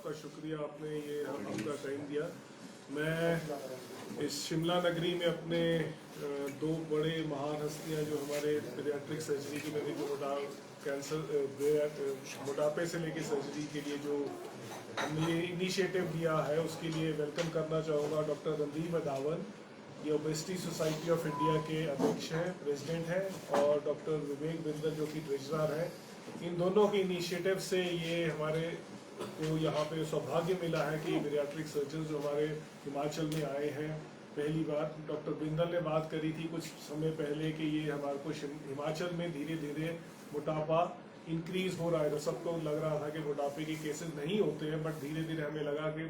आपका शुक्रिया, आपने ये अपना टाइम दिया। मैं इस शिमला नगरी में अपने दो बड़े महान हस्तियाँ जो हमारे पीडियाट्रिक सर्जरी की नगरी जो मोटापे से लेके सर्जरी के लिए जो हमने ये इनिशिएटिव लिया है उसके लिए वेलकम करना चाहूँगा डॉक्टर रणदीप वधावन, ये ओबेसिटी सोसाइटी ऑफ इंडिया के अध्यक्ष हैं, प्रेसिडेंट हैं, और डॉक्टर विवेक बिंदल जो कि ट्रेजरर हैं। इन दोनों के इनिशिएटिव से ये हमारे को यहाँ पे सौभाग्य मिला है कि पीडियाट्रिक सर्जन जो हमारे हिमाचल में आए हैं। पहली बार डॉक्टर बिंदल ने बात करी थी कुछ समय पहले कि ये हमारे को हिमाचल में धीरे धीरे मोटापा इंक्रीज हो रहा है। तो सबको लग रहा था कि मोटापे के केसेस नहीं होते हैं, बट धीरे धीरे हमें लगा कि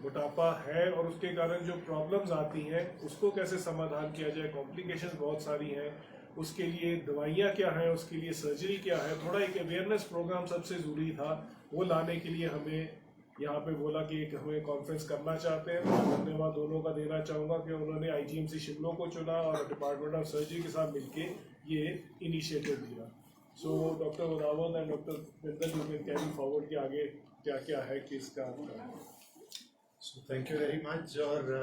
मोटापा है और उसके कारण जो प्रॉब्लम्स आती हैं उसको कैसे समाधान किया जाए। कॉम्प्लिकेशंस बहुत सारी हैं, उसके लिए दवाइयाँ क्या हैं, उसके लिए सर्जरी क्या है। थोड़ा एक अवेयरनेस प्रोग्राम सबसे ज़रूरी था, वो लाने के लिए हमें यहाँ पे बोला कि एक हमें कॉन्फ्रेंस करना चाहते हैं। मैं धन्यवाद दोनों का देना चाहूँगा कि उन्होंने IGMC शिमला को चुना और डिपार्टमेंट ऑफ सर्जरी के साथ मिलके ये इनिशिएटिव लिया। So doctor Wadhawan and doctor Bindal, you can carry forward कि आगे क्या क्या है कि इसका। Thank you very much. और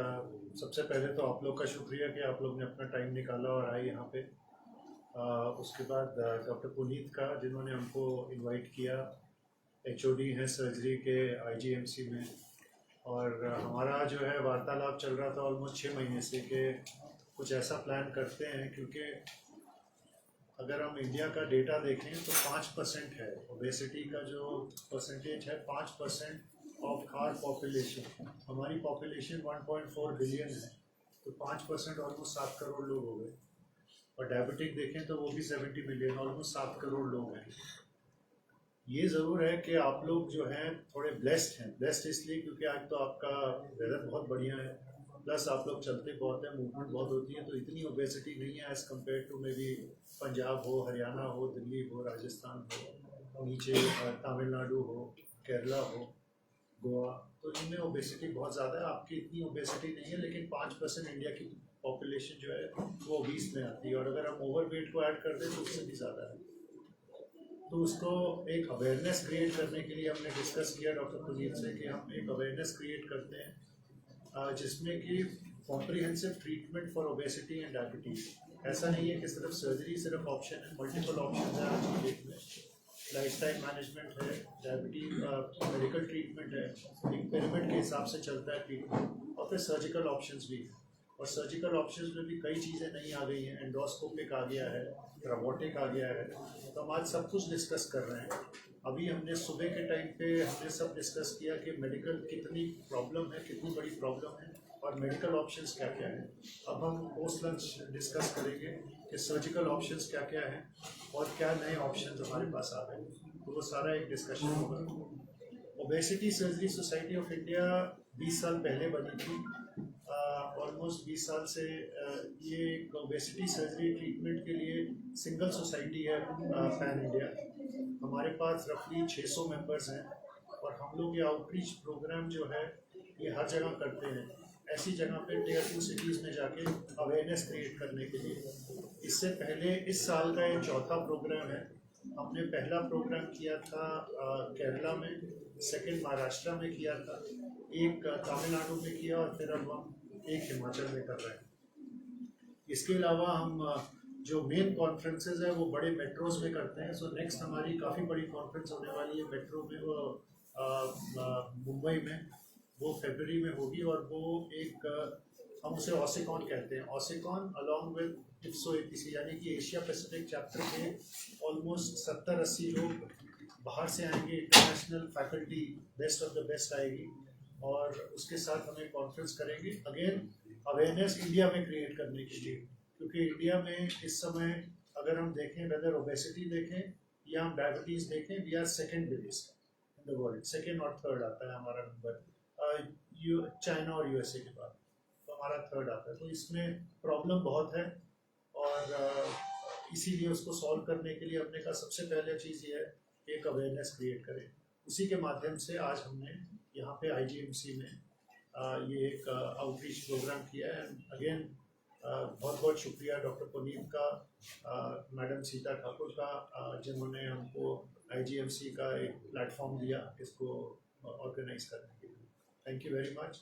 सबसे पहले तो आप लोग का शुक्रिया कि आप लोग ने अपना टाइम निकाला और आए यहाँ पे। उसके बाद डॉक्टर पुनीत का, जिन्होंने हमको इनवाइट किया, HOD हैं सर्जरी के IGMC में। और हमारा जो है वार्तालाप चल रहा था ऑलमोस्ट 6 महीने से कि कुछ ऐसा प्लान करते हैं, क्योंकि अगर हम इंडिया का डेटा देखें तो 5% है ओबेसिटी का जो परसेंटेज है, 5% ऑफ आवर पॉपुलेशन। हमारी पॉपुलेशन 1.4 बिलियन है, तो 5% ऑलमोस्ट 7 करोड़ लोग हो गए। और डायबिटिक देखें तो वो भी 70 मिलियन, ऑलमोस्ट 7 करोड़ लोग हैं। ये ज़रूर है कि आप लोग जो हैं थोड़े ब्लेस्ड हैं। ब्लेस्ड इसलिए क्योंकि आज तो आपका वेदर बहुत बढ़िया है, प्लस आप लोग चलते बहुत हैं, मूवमेंट बहुत होती है, तो इतनी ओबेसिटी नहीं है as compare to maybe Punjab हो, हरियाणा हो, दिल्ली हो, राजस्थान हो, नीचे तमिलनाडु हो, केरला हो, गोवा। तो इनमें ओबेसिटी बहुत ज़्यादा है। आपकी इतनी ओबेसिटी नहीं है, लेकिन 5% इंडिया की पॉपुलेशन जो है वो 20 में आती है। और अगर हम ओवरवेट को ऐड कर दें तो उससे भी ज़्यादा है। तो उसको एक अवेयरनेस क्रिएट करने के लिए हमने डिस्कस किया डॉक्टर पुनीत से कि हम एक अवेयरनेस क्रिएट करते हैं जिसमें कि comprehensive treatment for obesity and diabetes. ऐसा नहीं है कि सिर्फ सर्जरी सिर्फ ऑप्शन है, मल्टीपल ऑप्शन है आज की डेट में। लाइफस्टाइल मैनेजमेंट है, डायबिटीज मेडिकल ट्रीटमेंट है, एक पिरामिड के हिसाब से चलता है ट्रीटमेंट, और फिर सर्जिकल ऑप्शंस भी है। और सर्जिकल ऑप्शंस में भी कई चीज़ें नई आ गई हैं, एंडोस्कोपिक आ गया है, रोबोटिक आ गया है। तो हम आज सब कुछ डिस्कस कर रहे हैं। अभी हमने सुबह के टाइम पे हमने सब डिस्कस किया कि मेडिकल कितनी प्रॉब्लम है, कितनी बड़ी प्रॉब्लम है, और मेडिकल ऑप्शंस क्या क्या हैं। अब हम पोस्ट लंच डिस्कस करेंगे कि सर्जिकल ऑप्शंस क्या क्या हैं और क्या नए ऑप्शंस हमारे पास आ गए। तो वो सारा एक डिस्कशन होगा। Obesity surgery society of India 20 साल पहले बनी थी। ऑलमोस्ट 20 साल से ये ओबेसिटी सर्जरी ट्रीटमेंट के लिए सिंगल सोसाइटी है पैन इंडिया। हमारे पास रफली 600 मेंबर्स हैं, और हम लोग ये आउटरीच प्रोग्राम जो है ये हर जगह करते हैं, ऐसी जगह पे Tier 2 सिटीज़ में जाके अवेयरनेस क्रिएट करने के लिए। इससे पहले इस साल का ये चौथा प्रोग्राम है। हमने पहला प्रोग्राम किया था केरला में, सेकंड महाराष्ट्र में किया था, एक तमिलनाडु में किया, और फिर अब हम एक हिमाचल में कर रहे हैं। इसके अलावा हम जो मेन कॉन्फ्रेंसेज है वो बड़े मेट्रोज में करते हैं। सो नेक्स्ट हमारी काफ़ी बड़ी कॉन्फ्रेंस होने वाली है मेट्रो में, वो मुंबई में, वो फरवरी में होगी। और वो एक हम उसे ऑसिकॉन कहते हैं। ऑसिकॉन अलॉन्ग विद IFSO-APC, यानी कि एशिया पैसिफिक चैप्टर के ऑलमोस्ट 70-80 लोग बाहर से आएंगे, international faculty best of the best आएगी, और उसके साथ हम एक कॉन्फ्रेंस करेंगे अगेन अवेयरनेस इंडिया में क्रिएट करने के लिए। क्योंकि इंडिया में इस समय अगर हम देखें, वेदर ओबेसिटी देखें या हम डायबिटीज़ देखें, we are second biggest in the world. Second और थर्ड आता है हमारा नंबर, चाइना और USA के बाद, तो हमारा थर्ड आता है। तो इसमें प्रॉब्लम बहुत है, और इसीलिए उसको सॉल्व करने के लिए हमने कहा सबसे पहले चीज़ ये है कि एक अवेयरनेस क्रिएट करें। उसी के माध्यम से आज हमने यहाँ पे IGMC में ये एक आउटरीच प्रोग्राम किया है। अगेन बहुत बहुत शुक्रिया डॉक्टर पुनीत का, मैडम सीता ठाकुर का, जिन्होंने हमको IGMC का एक प्लेटफॉर्म दिया इसको ऑर्गेनाइज करने के लिए। Thank you very much.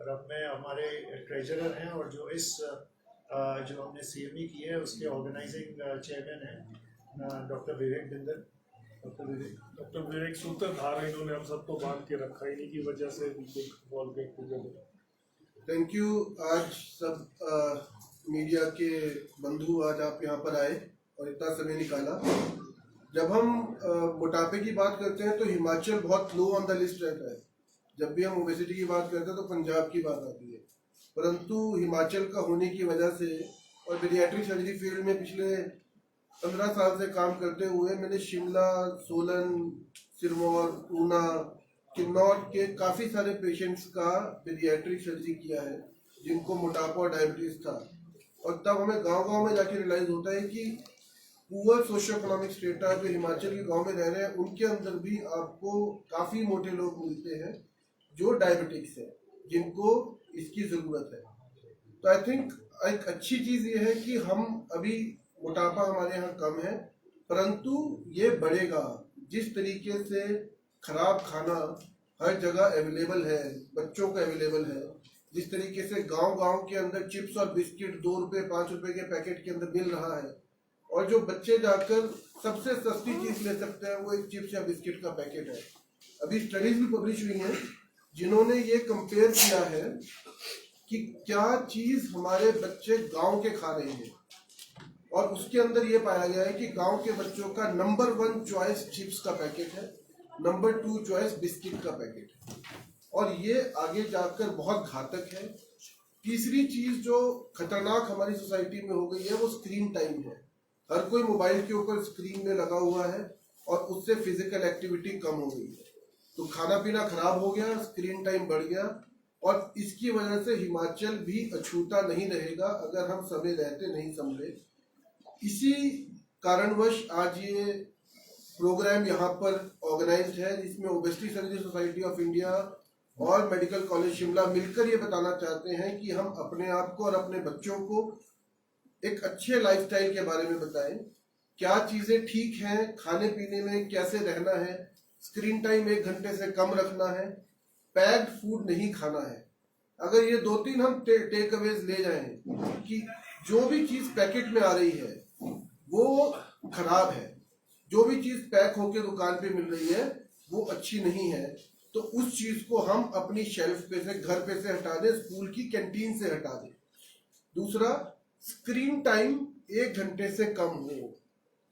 और अब मैं हमारे ट्रेजरर हैं और जो इस जो हमने CME की है उसके ऑर्गेनाइजिंग चेयरमैन हैं डॉक्टर विवेक बिंदल। डॉक्टर विवेक सूत्रधार है, इन्होंने हम सबको बांध के रखा, इन्हीं की वजह से wall get together. Thank you. आज सब मीडिया के बंधु आज आप यहाँ पर आए और इतना समय निकाला। जब हम मोटापे की बात करते हैं तो हिमाचल बहुत लो ऑन द लिस्ट रहता है। जब भी हम ओबेसिटी की बात करते हैं तो पंजाब की बात आती है, परंतु हिमाचल का होने की वजह से और पीडियाट्रिक सर्जरी फील्ड में पिछले 15 साल से काम करते हुए मैंने शिमला, सोलन, सिरमौर, ऊना, किन्नौर के काफ़ी सारे पेशेंट्स का पीडियाट्रिक सर्जरी किया है जिनको मोटापा और डायबिटीज़ था। और तब हमें गांव-गांव में जाके रियलाइज होता है कि पुअर सोशो इकोनॉमिक स्टेटा जो हिमाचल के गांव में रह रहे हैं उनके अंदर भी आपको काफ़ी मोटे लोग मिलते हैं जो डायबिटिक्स है, जिनको इसकी ज़रूरत है। तो आई थिंक एक अच्छी चीज़ ये है कि हम अभी मोटापा हमारे यहाँ कम है, परंतु ये बढ़ेगा। जिस तरीके से खराब खाना हर जगह अवेलेबल है, बच्चों को अवेलेबल है, जिस तरीके से गांव-गांव के अंदर चिप्स और बिस्किट 2 रुपये 5 रुपये के पैकेट के अंदर मिल रहा है, और जो बच्चे जाकर सबसे सस्ती चीज़ ले सकते हैं वो एक चिप्स या बिस्किट का पैकेट है। अभी स्टडीज भी पब्लिश हुई हैं जिन्होंने ये कंपेयर किया है कि क्या चीज़ हमारे बच्चे गांव के खा रहे हैं, और उसके अंदर ये पाया गया है कि गांव के बच्चों का नंबर 1 चॉइस चिप्स का पैकेट है, नंबर 2 चॉइस बिस्किट का पैकेट है, और ये आगे जाकर बहुत घातक है। तीसरी चीज़ जो खतरनाक हमारी सोसाइटी में हो गई है वो स्क्रीन टाइम है। हर कोई मोबाइल के ऊपर स्क्रीन में लगा हुआ है और उससे फिजिकल एक्टिविटी कम हो गई है, तो खाना पीना खराब हो गया, स्क्रीन टाइम बढ़ गया, और इसकी वजह से हिमाचल भी अछूता नहीं रहेगा अगर हम समय रहते नहीं संभले। इसी कारणवश आज ये प्रोग्राम यहाँ पर ऑर्गेनाइज्ड है जिसमें obesity surgery society of India और मेडिकल कॉलेज शिमला मिलकर ये बताना चाहते हैं कि हम अपने आप को और अपने बच्चों को एक अच्छे लाइफस्टाइल के बारे में बताएं, क्या चीज़ें ठीक हैं, खाने पीने में कैसे रहना है, स्क्रीन टाइम 1 घंटे से कम रखना है, पैक्ड फूड नहीं खाना है। अगर ये 2-3 हम टेक अवेज ले जाएं कि जो भी चीज़ पैकेट में आ रही है वो खराब है, जो भी चीज़ पैक होके दुकान पे मिल रही है वो अच्छी नहीं है, तो उस चीज़ को हम अपनी शेल्फ पे से, घर पे से हटा दें, स्कूल की कैंटीन से हटा दें। दूसरा, स्क्रीन टाइम 1 घंटे से कम हो,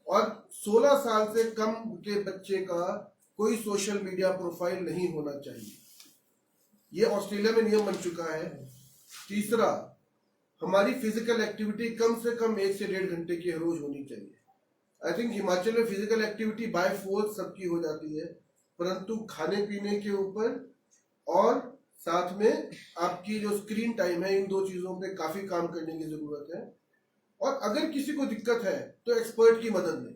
और 16 साल से कम के बच्चे का कोई सोशल मीडिया प्रोफाइल नहीं होना चाहिए। ये ऑस्ट्रेलिया में नियम बन चुका है। तीसरा, हमारी फिजिकल एक्टिविटी कम से कम 1 से 1.5 घंटे की रोज होनी चाहिए। आई थिंक हिमाचल में फिजिकल एक्टिविटी बाय फोर्स सबकी हो जाती है, परंतु खाने पीने के ऊपर और साथ में आपकी जो स्क्रीन टाइम है, इन 2 चीज़ों पे काफ़ी काम करने की ज़रूरत है। और अगर किसी को दिक्कत है तो एक्सपर्ट की मदद लें।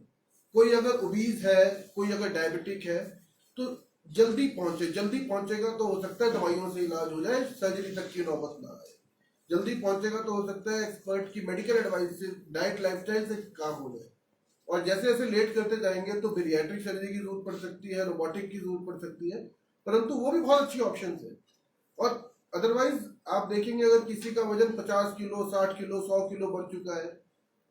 कोई अगर ओबीज है, कोई अगर डायबिटिक है तो जल्दी पहुंचेगा तो हो सकता है दवाइयों से इलाज हो जाए, सर्जरी तक की नौबत ना आए। जल्दी पहुंचेगा तो हो सकता है एक्सपर्ट की मेडिकल एडवाइस से, डाइट लाइफस्टाइल से काम हो जाए। और जैसे जैसे लेट करते जाएंगे तो पीडियाट्रिक सर्जरी की जरूरत पड़ सकती है, रोबोटिक की जरूरत पड़ सकती है, परंतु वो भी बहुत अच्छी ऑप्शन है। और अदरवाइज आप देखेंगे अगर किसी का वजन 50 किलो, 60 किलो, 100 किलो बढ़ चुका है,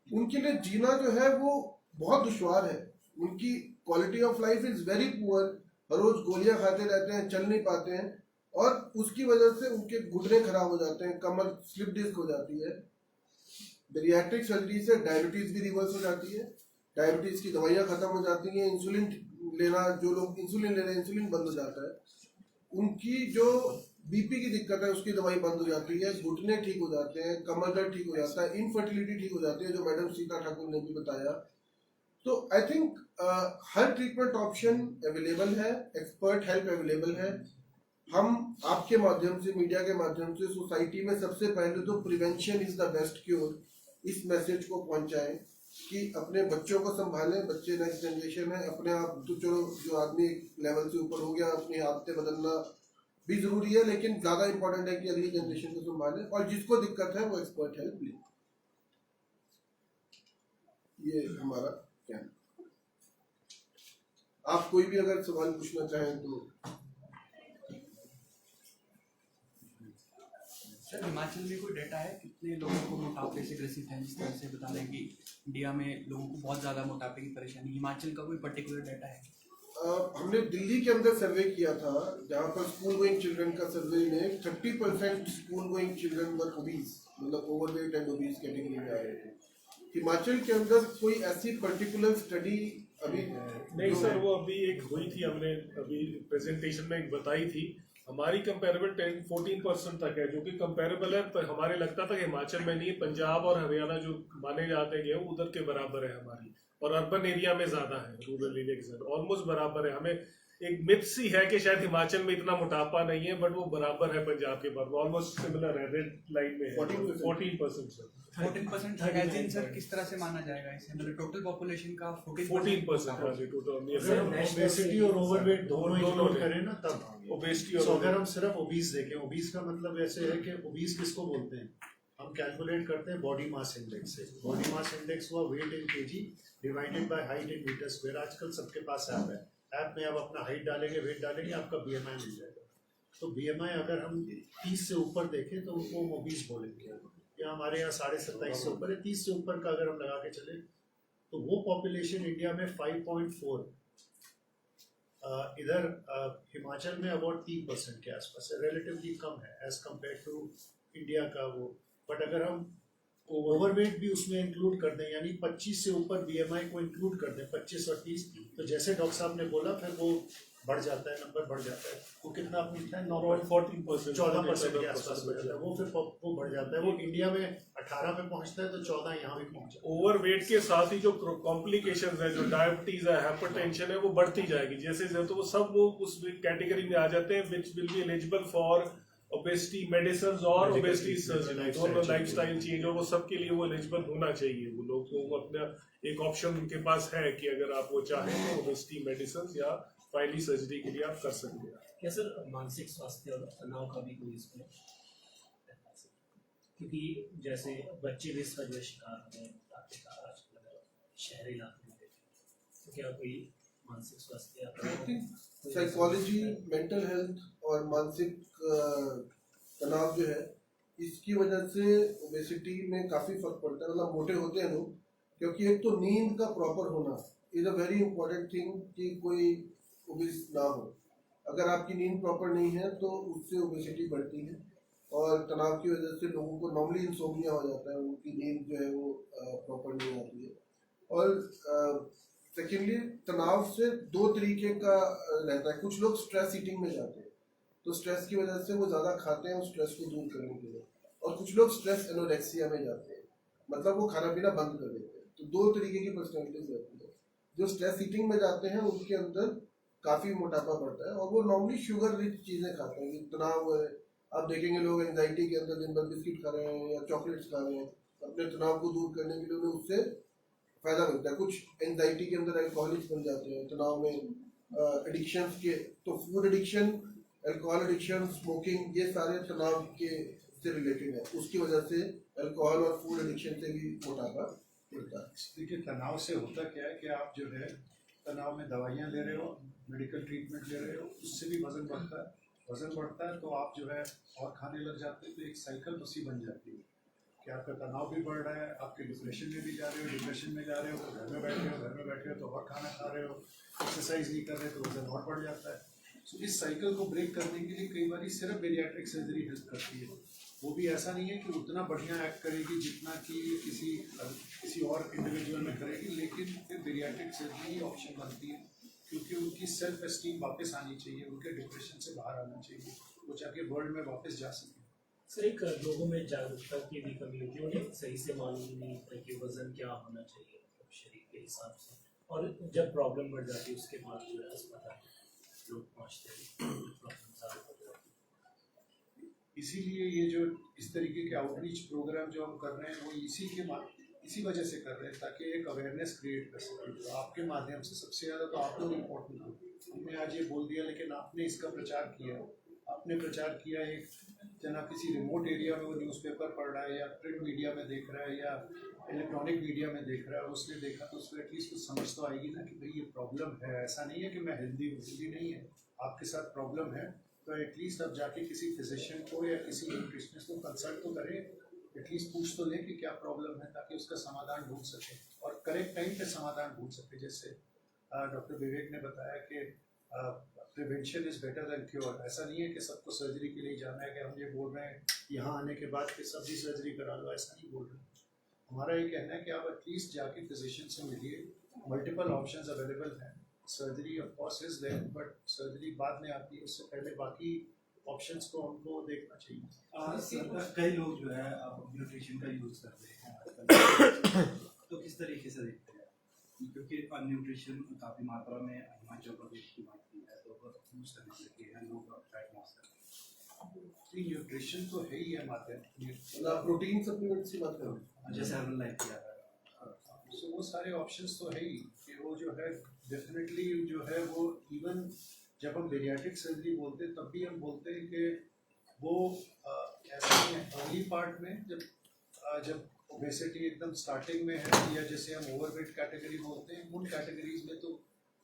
उनके लिए जीना जो है वो बहुत दुश्वार है। उनकी quality of life is very poor. हर रोज गोलियां खाते रहते हैं, चल नहीं पाते हैं, और उसकी वजह से उनके घुटने खराब हो जाते हैं, कमर स्लिप डिस्क हो जाती है। बेरियाट्रिक सर्जरी से डायबिटीज भी रिवर्स हो जाती है, डायबिटीज की दवाइयां खत्म हो जाती हैं, इंसुलिन लेना, जो लोग इंसुलिन ले रहे हैं इंसुलिन बंद हो जाता है, उनकी जो बीपी की दिक्कत है उसकी दवाई बंद हो जाती है, घुटने ठीक हो जाते हैं, कमर दर्द ठीक हो जाता है, इनफर्टिलिटी ठीक हो जाती है, जो मैडम सीता ठाकुर ने भी बताया। तो I think her treatment option available है, एक्सपर्ट हेल्प अवेलेबल है। हम आपके माध्यम से, मीडिया के माध्यम से सोसाइटी में सबसे पहले तो prevention is the best cure, इस मैसेज को पहुंचाएं कि अपने बच्चों को संभालें। बच्चे नेक्स्ट जनरेशन है, अपने आप तो चलो जो आदमी लेवल से ऊपर हो गया, अपनी आदतें बदलना भी जरूरी है, लेकिन ज्यादा इंपॉर्टेंट है कि अगली जनरेशन को संभालें, और जिसको दिक्कत है वो एक्सपर्ट हेल्प ले। ये हमारा क्या है। आप कोई भी अगर सवाल पूछना चाहें तो। सर हिमाचल में कोई डेटा है कितने लोगों को मोटापे से ग्रसित हैं? जिस तरह से बता रहे हैं कि इंडिया में लोगों को बहुत ज़्यादा मोटापे की परेशानी, हिमाचल का कोई पर्टिकुलर डेटा है? हमने दिल्ली के अंदर सर्वे किया था जहाँ पर स्कूल गोइंग चिल्ड्रन का सर्वे में 30% school going children were obese, मतलब ओवरवेट एंड ओबीज कैटेगरी में आ रहे थे। हिमाचल के अंदर कोई ऐसी पर्टिकुलर स्टडी अभी नहीं सर, वो अभी एक हुई थी, हमने अभी प्रेजेंटेशन में एक बताई थी। हमारी कंपेरेबल 14% तक है, जो कि कंपेरेबल है, पर हमारे लगता था कि हिमाचल में नहीं, पंजाब और हरियाणा जो माने जाते हैं उधर के बराबर है हमारी, और अर्बन एरिया में ज्यादा है, रूरल एरिया के साथ ऑलमोस्ट बराबर है। हमें एक मिथ सी है कि शायद हिमाचल में इतना मोटापा नहीं है, बट वो बराबर है पंजाब के बराबर, ऑलमोस्ट सिमिलर है, रेड लाइन में है 14% सर। 14% एज इन सर किस तरह से माना जाएगा इसे, मतलब टोटल पॉपुलेशन का 14% हाँ जी टोटल। ओबेसिटी और ओवरवेट दोनों इंक्लूड करें ना तब ओबेसिटी तो और अगर हम सिर्फ ओबीस देखें, ओबीस का मतलब ऐसे है कि ओबीस किसको बोलते हैं, हम कैलकुलेट करते हैं बॉडी मास इंडेक्स से। बॉडी मास इंडेक्स हुआ weight in KG divided by height in metre square. आजकल सबके पास ऐप है, ऐप में आप अपना हाइट डालेंगे, वेट डालेंगे, आपका बीएमआई मिल जाएगा। तो बीएमआई अगर हम 30 से ऊपर देखें तो उनको ओबीस बोलेंगे, या हमारे यहाँ 27.5 से ऊपर है, 30 से ऊपर का अगर हम लगा के चले तो वो पॉपुलेशन इंडिया में 5.4, इधर हिमाचल में अबाउट 3% के आसपास है, रिलेटिवली कम है एज कम्पेयर टू इंडिया का वो। बट अगर हम ओवरवेट भी उसमें इंक्लूड कर दें, यानी 25 से ऊपर बीएमआई को इंक्लूड कर दें, 25 और 30, तो जैसे डॉक्टर साहब ने बोला फिर वो बढ़ जाता है, नंबर बढ़ जाता है। वो कितना मिलता है 14% 14% के आसपास बढ़ जाता है, वो फिर वो बढ़ जाता है। वो इंडिया में 18 पे पहुंचता है तो 14 यहाँ भी पहुंच जाता है। ओवरवेट के साथ ही जो कॉम्प्लिकेशंस है, जो डायबिटीज है, हाइपरटेंशन है, वो बढ़ती जाएगी जैसे जैसे, तो वो सब वो उस कैटेगरी में आ जाते हैं which will be eligible for obesity medicine और ओबेसिटी सर्जरी, दोनों लाइफस्टाइल चेंज, और वो सबके लिए वो एलिजिबल होना चाहिए। वो लोग को अपना एक ऑप्शन उनके पास है कि अगर आप वो चाहें तो ओबेसिटी मेडिसिन या फाइली सर्जरी के लिए आप कर सकते हैं। क्या सर मानसिक स्वास्थ्य और तनाव का भी कोई इसमें, क्योंकि जैसे बच्चे भी इसका जो है शिकार हो रहे हैं आजकल शहरी इलाके में, तो क्या कोई मानसिक स्वास्थ्य या साइकोलॉजी, मेंटल हेल्थ और मानसिक तनाव जो है, इसकी वजह से ओबेसिटी में काफ़ी फर्क पड़ता है। मतलब मोटे होते हैं लोग, क्योंकि एक तो नींद का प्रॉपर होना is a very important thing कि कोई ओबेस ना हो। अगर आपकी नींद प्रॉपर नहीं है तो उससे ओबेसिटी बढ़ती है, और तनाव की वजह से लोगों को नॉर्मली इंसोम्निया हो जाता है, उनकी नींद जो है वो प्रॉपर नहीं आती है। और सेकेंडली तनाव से दो तरीके का रहता है। कुछ लोग स्ट्रेस ईटिंग में जाते हैं, तो स्ट्रेस की वजह से वो ज़्यादा खाते हैं उस स्ट्रेस को दूर करने के लिए, और कुछ लोग स्ट्रेस एनोरेक्सिया में जाते हैं, मतलब वो खाना पीना बंद कर देते हैं। तो दो तरीके की पर्सनैलिटीज रहती है। जो स्ट्रेस ईटिंग में जाते हैं उनके अंदर काफ़ी मोटापा बढ़ता है, और वो नॉर्मली शुगर रिच चीज़ें खाते हैं। कि तनाव है, आप देखेंगे लोग एंजाइटी के अंदर दिन भर बिस्किट खा रहे हैं या चॉकलेट्स खा रहे हैं, अपने तनाव को दूर करने के लिए उन्हें उससे फ़ायदा मिलता है। कुछ एंजाइटी के अंदर अल्कोहलिक्स बन जाते हैं, तनाव में एडिक्शंस के, तो food addiction, alcohol addiction, smoking, ये सारे तनाव के से रिलेटेड है। उसकी वजह से अल्कोहल और फूड एडिक्शन से भी मोटापा बढ़ता है। देखिए तनाव से होता क्या है कि आप जो है तनाव में दवाइयाँ ले रहे हो, मेडिकल ट्रीटमेंट ले रहे हो, उससे भी वजन बढ़ता है। वजन बढ़ता है तो आप जो है और खाने लग जाते हैं, तो एक साइकिल उसी बन जाती है कि आपका तनाव भी बढ़ रहा है, आपके डिप्रेशन में भी जा रहे हो, डिप्रेशन में जा रहे हो तो घर में बैठे हो, घर में बैठे हो तो और खाना खा रहे हो, एक्सरसाइज नहीं कर रहे तो वजन और बढ़ जाता है। तो इस साइकिल को ब्रेक करने के लिए कई बार सिर्फ बेरियाट्रिक सर्जरी हेल्प करती है। वो भी ऐसा नहीं है कि उतना बढ़िया एक्ट करेगी जितना कि किसी और इंडिविजुअल में करेगी, लेकिन फिर बेरियाट्रिक सर्जरी ऑप्शन बनती है क्योंकि उनकी सेल्फ एस्टीम वापस आनी चाहिए, उनके डिप्रेशन से बाहर आना चाहिए, वो जाके वर्ल्ड में वापस जा सके। सर एक लोगों में जागरूकता की भी कमी होती है, उन्हें सही से मालूम नहीं होता कि वजन क्या होना चाहिए मतलब शरीर के हिसाब से, और जब प्रॉब्लम बढ़ जाती है उसके बाद जो है अस्पताल लोग पहुँचते हैं, प्रॉब्लम ज़्यादा बढ़ जाती है। इसीलिए ये जो इस तरीके के आउटरीच प्रोग्राम जो हम कर रहे हैं वो इसी वजह से कर रहे हैं ताकि एक अवेयरनेस क्रिएट कर सकें। तो आपके माध्यम से सबसे ज़्यादा तो आप लोग इम्पोर्टेंट हो। हमने आज ये बोल दिया, लेकिन आपने इसका प्रचार किया, आपने प्रचार किया। एक जना किसी रिमोट एरिया में वो न्यूज़पेपर पढ़ रहा है या प्रिंट मीडिया में देख रहा है या इलेक्ट्रॉनिक मीडिया में देख रहा है, उसने देखा तो उसको एटलीस्ट कुछ समझ तो आएगी ना कि भाई ये प्रॉब्लम है। ऐसा नहीं है कि मैं हेल्दी नहीं है, आपके साथ प्रॉब्लम है, तो एटलीस्ट अब जाके किसी फिजिशियन को या किसी न्यूट्रिशनिस्ट को कंसल्ट तो करें, एटलीस्ट पूछ तो लें कि क्या प्रॉब्लम है, ताकि उसका समाधान ढूंढ सके और करेक्ट टाइम पे समाधान ढूंढ सके। जैसे डॉक्टर विवेक ने बताया कि prevention is better than cure. ऐसा नहीं है कि सबको सर्जरी के लिए जाना है, कि हम ये बोल रहे हैं यहाँ आने के बाद कि सब्जी सर्जरी करा लो, ऐसा नहीं बोल रहे। हमारा ये कहना है कि आप एटलीस्ट जाके फिजिशियन से मिलिए, मल्टीपल ऑप्शंस अवेलेबल हैं। Surgery of course is there, but surgery बाद में आती है, उससे पहले बाकी ऑप्शंस को हमको देखना चाहिए। कई लोग जो है अब न्यूट्रिशन का यूज करते हैं आजकल, तो किस तरीके से देखते हैं, क्योंकि न्यूट्रिशन काफ़ी मात्रा में हिमाचल प्रदेश की बात की है तो यूज करने लगे हैं लोग, फैट लॉस करते हैं। न्यूट्रिशन तो है ही है माध्यम, मतलब प्रोटीन सप्लीमेंट्स की बात करें जैसे हर्बल लाइफ किया है, सो वो सारे ऑप्शंस तो है ही कि वो जो है डेफिनेटली जो है वो इवन जब हम बेरियाट्रिक सर्जरी बोलते हैं तब भी हम बोलते हैं कि वो ऐसा नहीं है अर्ली पार्ट में, जब ओबेसिटी एकदम स्टार्टिंग में है या जैसे हम ओवरवेट कैटेगरी बोलते हैं, उन कैटेगरीज में तो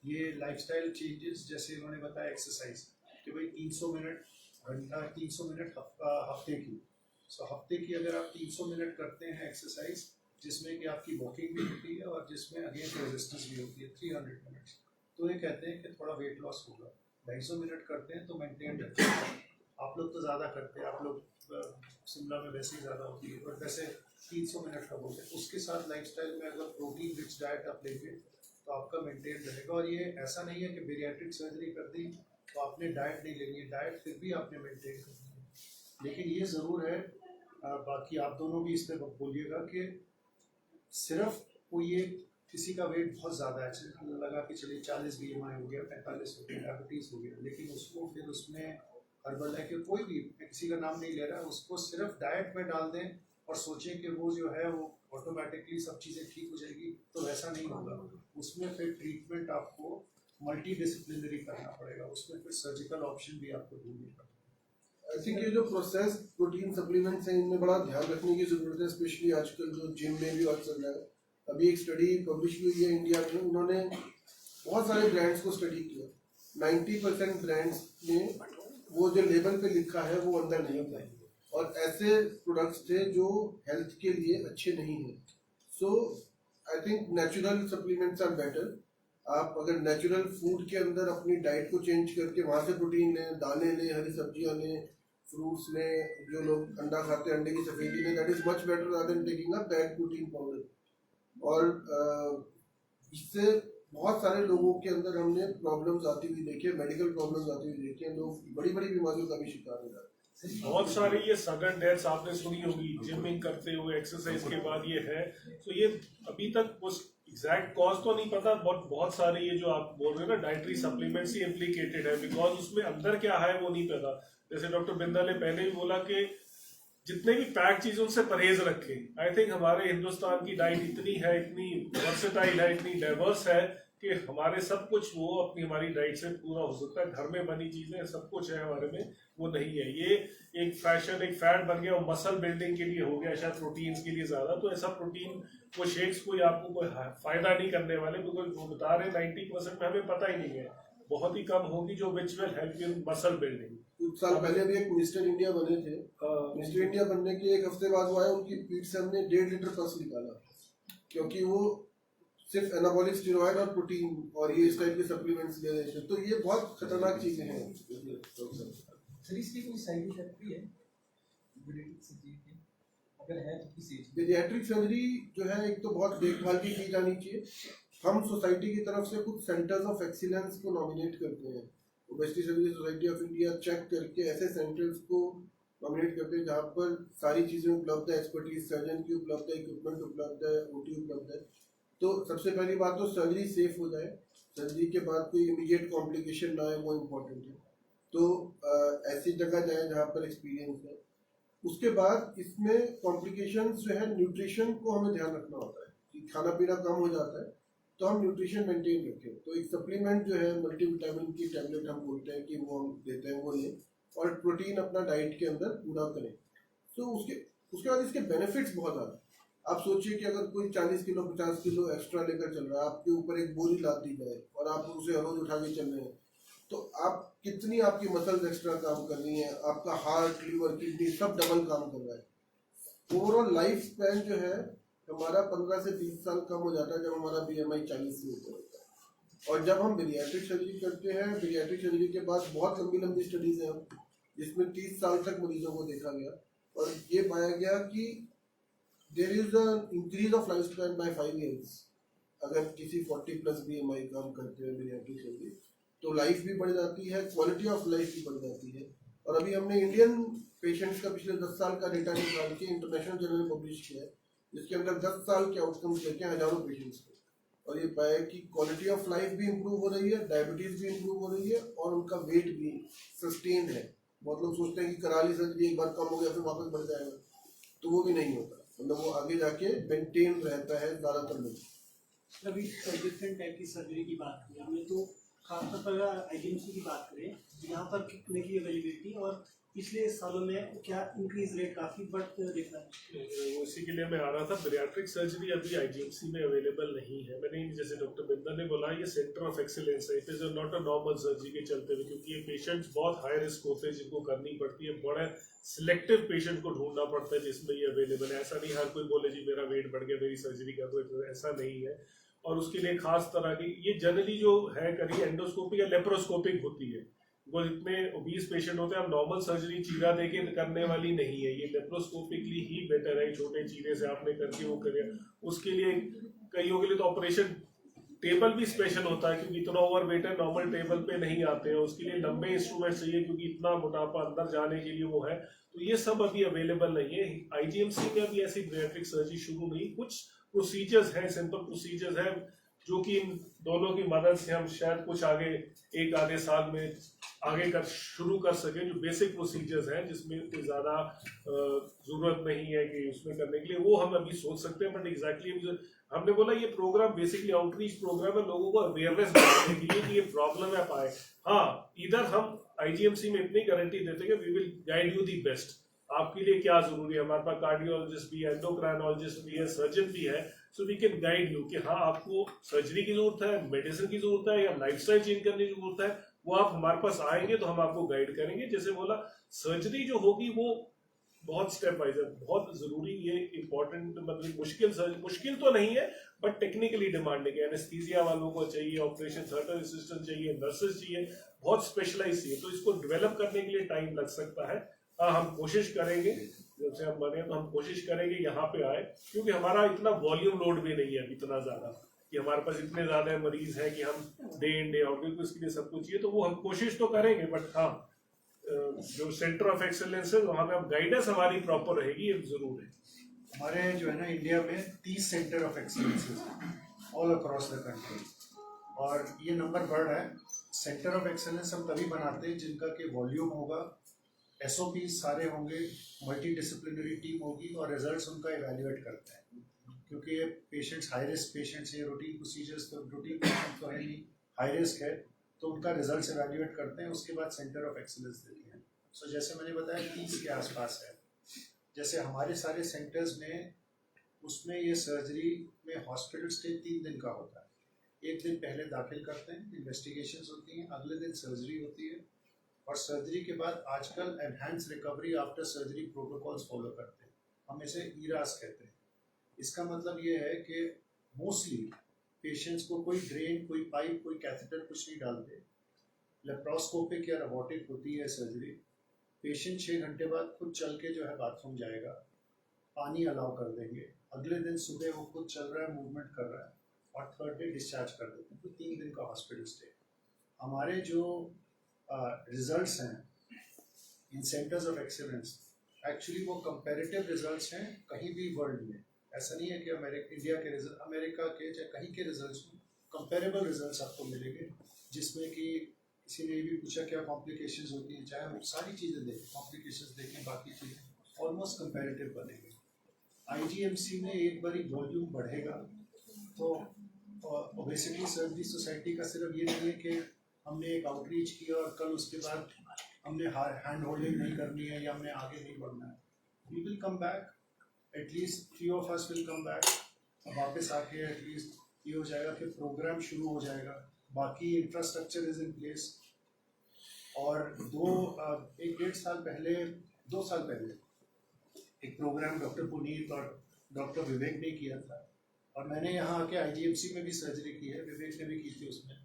ये लाइफस्टाइल चेंजेस, जैसे उन्होंने बताया एक्सरसाइज कि भाई 300 मिनट हफ्ते की, सो हफ्ते की अगर आप 300 मिनट करते हैं एक्सरसाइज, जिसमें कि आपकी वॉकिंग भी होती है और जिसमें अगेंस्ट रेजिस्टेंस भी होती है 300 मिनट्स, तो ये कहते हैं कि थोड़ा वेट लॉस होगा। 250 मिनट करते हैं तो मेंटेन रखते हैं। आप लोग तो ज़्यादा करते हैं, आप लोग शिमला में वैसे ही ज़्यादा होती है, बट वैसे 300 मिनट का बोलते हैं। उसके साथ लाइफस्टाइल में अगर प्रोटीन रिच डाइट आप लेंगे तो आपका मेंटेन रहेगा। और ये ऐसा नहीं है कि बेरियाट्रिक सर्जरी कर दी तो आपने डाइट नहीं लेनी है, डाइट फिर भी आपने मेंटेन करनी है। लेकिन ये ज़रूर है, बाकी आप दोनों भी इस पर बोलिएगा कि सिर्फ वो ये किसी का वेट बहुत ज़्यादा है, लगा कि चलिए 40 BMI हो गया, 45 हो गया, डायबिटीज़ हो गया, लेकिन उसको फिर उसमें हर्बल है कि कोई भी, मैं किसी का नाम नहीं ले रहा, उसको सिर्फ डाइट में डाल दें और सोचें कि वो जो है वो ऑटोमेटिकली सब चीज़ें ठीक हो जाएगी, तो वैसा नहीं होगा। उसमें फिर ट्रीटमेंट आपको मल्टी डिसिप्लिनरी करना पड़ेगा, उसमें फिर सर्जिकल ऑप्शन भी आपको ढूंढनी पड़ेगा। आई थिंक ये जो प्रोसेस प्रोटीन सप्लीमेंट्स हैं इनमें बड़ा ध्यान रखने की जरूरत है, स्पेशली आजकल जो जिम में भी और चल रहा है। अभी एक स्टडी पब्लिश हुई है इंडिया में, उन्होंने बहुत सारे ब्रांड्स को स्टडी किया। 90% ब्रांड्स में वो जो लेबल पे लिखा है वो अंदर नहीं था, और ऐसे प्रोडक्ट्स थे जो हेल्थ के लिए अच्छे नहीं हैं। So I think natural supplements are better. आप अगर नेचुरल फूड के अंदर अपनी डाइट को चेंज करके वहाँ से प्रोटीन लें, दाने लें, हरी सब्जियाँ लें, फ्रूट्स लें, जो लोग अंडा खाते हैं अंडे की सफेदी लें, that is much better rather than taking a packed protein powder. और इससे बहुत सारे लोगों के अंदर हमने प्रॉब्लम्स आती हुई देखी है, मेडिकल प्रॉब्लम्स आती हुई देखी है, लोग बड़ी बड़ी बीमारियों का भी शिकार हो जाते हैं। बहुत सारे ये सडन डेथ्स आपने सुनी होगी जिमिंग करते हुए, एक्सरसाइज के बाद ये है। तो ये अभी तक उस एग्जैक्ट कॉज तो नहीं पता, बट बहुत सारे ये जो आप बोल रहे हैं ना डाइटरी सप्लीमेंट्स ही इम्प्लीकेटेड है, बिकॉज उसमें अंदर क्या है वो नहीं पता। जैसे डॉक्टर बिंदल ने पहले भी बोला कि जितने भी पैक चीजों से परहेज रखें। आई थिंक हमारे हिंदुस्तान की डाइट इतनी है, इतनी वर्सेटाइल है, इतनी डाइवर्स है कि हमारे सब कुछ वो अपनी हमारी डाइट से पूरा हो सकता है। घर में बनी चीजें सब कुछ है हमारे में, वो नहीं है। ये एक फैशन, एक फैड बन गया, और मसल बिल्डिंग के लिए हो गया, शायद प्रोटीन्स के लिए ज्यादा। तो ऐसा प्रोटीन वो शेक्स कोई आपको कोई फायदा नहीं करने वाले, बिकॉज वो बता रहे 90% में हमें पता ही नहीं है, बहुत ही कम होगी जो which will help in muscle building. कुछ साल पहले भी एक मिस्टर इंडिया बने थे, मिस्टर इंडिया बनने के एक हफ्ते बाद वो आए, उनकी पीठ से हमने 1.5 लीटर पस निकाला, क्योंकि वो सिर्फ एनाबॉलिक स्टेरॉइड और प्रोटीन और ये इस टाइप के सप्लीमेंट्स ले रहे थे। तो ये बहुत खतरनाक चीजें हैं। सर इसकी कोई साइड इफेक्ट भी है अगर है तो किस एज? पीडियाट्रिक सर्जरी जो है एक तो बहुत देखभाल की जानी चाहिए। हम सोसाइटी की तरफ से कुछ सेंटर्स ऑफ एक्सीलेंस को नॉमिनेट करते हैं। Obesity surgery society of India check करके ऐसे सेंटर्स को नॉमिनेट करते हैं जहाँ पर सारी चीज़ें उपलब्ध है, एक्सपर्टीज सर्जन की उपलब्ध है, इक्विपमेंट उपलब्ध है, OT उपलब्ध है। तो सबसे पहली बात तो सर्जरी सेफ हो जाए, सर्जरी के बाद कोई इमीडिएट कॉम्प्लिकेशन ना आए, वो इम्पोर्टेंट है। तो ऐसी जगह जाए जहाँ पर एक्सपीरियंस है। उसके बाद इसमें कॉम्प्लिकेशंस जो है, न्यूट्रिशन को हमें ध्यान रखना होता है कि खाना पीना कम हो जाता है तो हम न्यूट्रिशन मेंटेन रखें। तो एक सप्लीमेंट जो है मल्टीविटामिन की टैबलेट हम बोलते हैं कि वो हम देते हैं, वो लें, और प्रोटीन अपना डाइट के अंदर पूरा करें। तो उसके बाद इसके बेनिफिट्स बहुत आ रहे हैं। आप सोचिए कि अगर कोई 40 किलो 50 किलो एक्स्ट्रा लेकर चल रहा है, आपके ऊपर एक बोरी लाद दी जाए और आप उसे रोज उठा के चल रहे हैं, तो आप कितनी आपकी मसल्स एक्स्ट्रा काम कर रही हैं, आपका हार्ट, लीवर, किडनी सब डबल काम कर रहा है। ओवरऑल लाइफ स्पैन जो है हमारा 15 से 20 साल कम हो जाता है जब हमारा BMI 40 से ऊपर होता है। और जब हम बेरियाट्रिक सर्जरी करते हैं, बेरियाट्रिक सर्जरी के बाद बहुत लंबी लंबी स्टडीज हैं जिसमें 30 साल तक मरीजों को देखा गया और ये पाया गया कि there is a increase of life span by 5 years। अगर किसी 40+ BMI काम करते हैं बेरियाट्रिक सर्जरी तो लाइफ भी बढ़ जाती है, क्वालिटी ऑफ लाइफ भी बढ़ जाती है। और अभी हमने इंडियन पेशेंट्स का पिछले 10 साल का डेटा निकाल के इंटरनेशनल जर्नल में पब्लिश किया है, जिसके अंदर 10 साल के आउटकम्स लेके हजारों पेशेंट्स को, और ये पाया है कि क्वालिटी ऑफ लाइफ भी इम्प्रूव हो रही है, डायबिटीज भी इम्प्रूव हो रही है और उनका वेट भी सस्टेन है। बहुत लोग सोचते हैं कि करा ली सर्जरी, एक बार कम हो गया फिर वापस बढ़ जाएगा, तो वो भी नहीं होता, मतलब वो आगे जाके मेंटेन रहता है ज़्यादातर लोग। अभी डिफरेंट टाइप की सर्जरी की बात की हमने, तो खासतौर पर अगर IGMC की बात करें, यहाँ पर कितने की अवेलेबिलिटी और पिछले सालों में क्या इंक्रीज रेट काफ़ी बढ़ दिख रहा है? उसी के लिए मैं आ रहा था। बेरियाट्रिक सर्जरी अभी IGMC में अवेलेबल नहीं है। मैंने जैसे डॉक्टर बिंदर ने बोला, ये सेंटर ऑफ एक्सीलेंस है, it is not a normal surgery के चलते हुए, क्योंकि ये पेशेंट्स बहुत हाई रिस्क होते हैं जिनको करनी पड़ती है। बड़ा सिलेक्टिव पेशेंट को ढूंढना पड़ता है जिसमें ये अवेलेबल है। ऐसा नहीं हर कोई बोले जी मेरा वेट बढ़ गया मेरी सर्जरी कर दो, ऐसा नहीं है। और उसके लिए खास तरह की ये जनरली जो है करी एंडोस्कोपी या लेप्रोस्कोपिक होती है। वो जितने ओबीस पेशेंट होते हैं, हम नॉर्मल सर्जरी चीरा देके करने वाली नहीं है, ये लेप्रोस्कोपिकली ही बेटर है। छोटे चीरे से आपने करके वो करें, उसके लिए कईयों के लिए तो ऑपरेशन टेबल भी स्पेशल होता है, क्योंकि इतना ओवर वेट है, नॉर्मल टेबल पे नहीं आते हैं। उसके लिए लंबे इंस्ट्रूमेंट चाहिए, क्योंकि इतना मोटापा अंदर जाने के लिए वो है। तो ये सब अभी अवेलेबल नहीं है। IGMC में अभी ऐसी बेरियाट्रिक सर्जरी शुरू नहीं। कुछ प्रोसीजर्स हैं, सिंपल प्रोसीजर्स हैं, जो कि इन दोनों की मदद से हम शायद कुछ आगे एक आधे साल में आगे कर शुरू कर सके, जो बेसिक प्रोसीजर्स हैं जिसमें कोई ज़्यादा ज़रूरत नहीं है कि उसमें करने के लिए, वो हम अभी सोच सकते हैं। बट एग्जैक्टली हमने बोला ये प्रोग्राम बेसिकली आउटरीच प्रोग्राम है, लोगों को अवेयरनेस बढ़ाने के लिए कि ये प्रॉब्लम है पाए। हाँ, इधर हम IGMC में इतनी गारंटी देते हैं कि we will guide you the best. आपके लिए क्या जरूरी है, हमारे पास कार्डियोलॉजिस्ट भी है, एंडोक्राइनोलॉजिस्ट भी है, सर्जन भी है, so we can guide you कि हाँ आपको सर्जरी की जरूरत है, मेडिसिन की जरूरत है या लाइफस्टाइल चेंज करने की जरूरत है, वो आप हमारे पास आएंगे तो हम आपको गाइड करेंगे। जैसे बोला, सर्जरी जो होगी वो बहुत स्टेप वाइज है, बहुत जरूरी, ये इंपॉर्टेंट, मतलब मुश्किल तो नहीं है बट टेक्निकली डिमांडिंग है। एनेस्थीसिया वालों को चाहिए, ऑपरेशन थिएटर असिस्टेंट चाहिए, नर्सेज चाहिए, बहुत स्पेशलाइज चाहिए, तो इसको डेवलप करने के लिए टाइम लग सकता है। हाँ, हम कोशिश करेंगे, जब से हम बने तो हम कोशिश करेंगे यहाँ पे आए, क्योंकि हमारा इतना वॉल्यूम लोड भी नहीं है इतना ज्यादा कि हमारे पास इतने ज्यादा मरीज हैं कि हम डे इन डे आउट, क्योंकि उसके लिए सब कुछ चाहिए, तो वो हम कोशिश तो करेंगे। बट हाँ, जो सेंटर ऑफ एक्सेलेंस है वहाँ पे अब गाइडेंस हमारी प्रॉपर रहेगी, ये जरूर है। हमारे जो है ना इंडिया में 30 centre of excellences all across the country, और ये नंबर बढ़ रहा है। सेंटर ऑफ एक्सेलेंस हम तभी बनाते हैं जिनका कि वॉल्यूम होगा, SOP सारे होंगे, मल्टी डिसिप्लिनरी टीम होगी और रिजल्ट्स उनका इवेल्युएट करते हैं। क्योंकि ये पेशेंट्स हाई रिस्क पेशेंट्स हैं, रूटीन प्रोसीजर्स तो रूटीन पेशेंट तो है नहीं, हाई रिस्क है, तो उनका रिजल्ट्स इवेल्युएट करते हैं, उसके बाद सेंटर ऑफ एक्सीलेंस देते हैं। सो जैसे मैंने बताया 30 के आसपास है। जैसे हमारे सारे सेंटर्स में, उसमें ये सर्जरी में हॉस्पिटल स्टे 3 दिन का होता है। 1 दिन पहले दाखिल करते हैं, इन्वेस्टिगेशंस होती हैं, अगले दिन सर्जरी होती है, और सर्जरी के बाद आजकल enhance recovery after surgery protocols follow करते हैं, हम इसे ERAS कहते हैं। इसका मतलब ये है कि मोस्टली पेशेंट्स को कोई ड्रेन, कोई पाइप, कोई कैथेटर कुछ नहीं डालते। लेप्रोस्कोपिक या रोबोटिक होती है सर्जरी। पेशेंट 6 घंटे बाद खुद चल के जो है बाथरूम जाएगा, पानी अलाउ कर देंगे, अगले दिन सुबह वो खुद चल रहा है, मूवमेंट कर रहा है, और 3rd डे डिस्चार्ज कर देते हैं। तो 3 दिन का हॉस्पिटल स्टे। हमारे जो रिजल्ट्स हैं इन सेंटर्स ऑफ एक्सीलेंस, एक्चुअली वो कंपैरेटिव रिजल्ट्स हैं कहीं भी वर्ल्ड में। ऐसा नहीं है कि इंडिया के रिजल्ट, अमेरिका के चाहे कहीं के रिजल्ट्स में कंपैरेबल रिजल्ट्स आपको मिलेंगे, जिसमें कि किसी ने भी पूछा क्या कॉम्प्लिकेशंस होती हैं, चाहे हम सारी चीज़ें देखें, कॉम्प्लिकेशंस देखें, बाकी चीज़ें ऑलमोस्ट कंपैरेटिव बनेंगे। IGMC में एक बारी वॉल्यूम बढ़ेगा तो बेसिकली सर्जरी सोसाइटी का सिर्फ ये नहीं है कि हमने एक आउटरीच किया और कल उसके बाद हमने हैंड होल्डिंग नहीं करनी है या हमने आगे नहीं बढ़ना है। We will come back, at least 3 of us will come back. वापस आके एटलीस्ट ये हो जाएगा कि प्रोग्राम शुरू हो जाएगा, बाकी इंफ्रास्ट्रक्चर इज इन प्लेस, और 2 साल पहले एक प्रोग्राम डॉक्टर पुनीत और डॉक्टर विवेक ने किया था, और मैंने यहाँ आके IGMC में भी सर्जरी की है, विवेक ने भी की थी, उसमें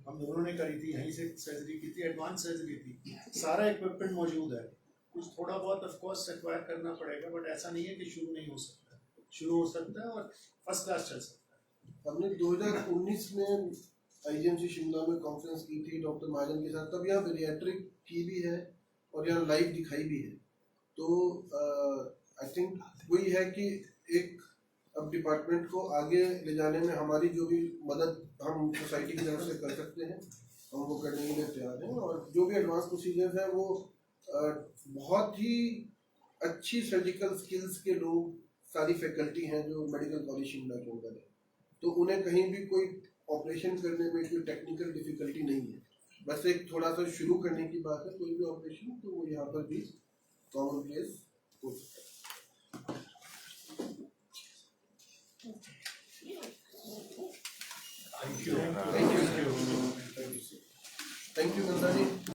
हम दोनों ने करी थी, यहीं से सर्जरी की थी, एडवांस सर्जरी थी, सारा इक्विपमेंट मौजूद है। कुछ थोड़ा बहुत ऑफ कोर्स एक्वायर करना पड़ेगा, बट ऐसा नहीं है कि शुरू नहीं हो सकता, शुरू हो सकता है और फर्स्ट क्लास चल सकता है। हमने 2019 में IGMC शिमला में कॉन्फ्रेंस की थी डॉक्टर महाजन के साथ, तब यहाँ पीडियाट्रिक की भी है और यहाँ लाइव दिखाई भी है। तो आई थिंक वही है कि एक अब डिपार्टमेंट को आगे ले जाने में हमारी जो भी मदद हम सोसाइटी की तरफ से कर सकते हैं हम वो करने के लिए तैयार हैं, और जो भी एडवांस प्रोसीजर्स हैं वो बहुत ही अच्छी सर्जिकल स्किल्स के लोग, सारी फैकल्टी हैं जो मेडिकल कॉलेज शिमला के अंदर है, तो उन्हें कहीं भी कोई ऑपरेशन करने में कोई टेक्निकल डिफिकल्टी नहीं है। बस एक थोड़ा सा शुरू करने की बात है, कोई भी ऑपरेशन तो वो यहाँ पर भी कॉमन प्लेस हो सकता है। Thank you. Thank you Nanda ji.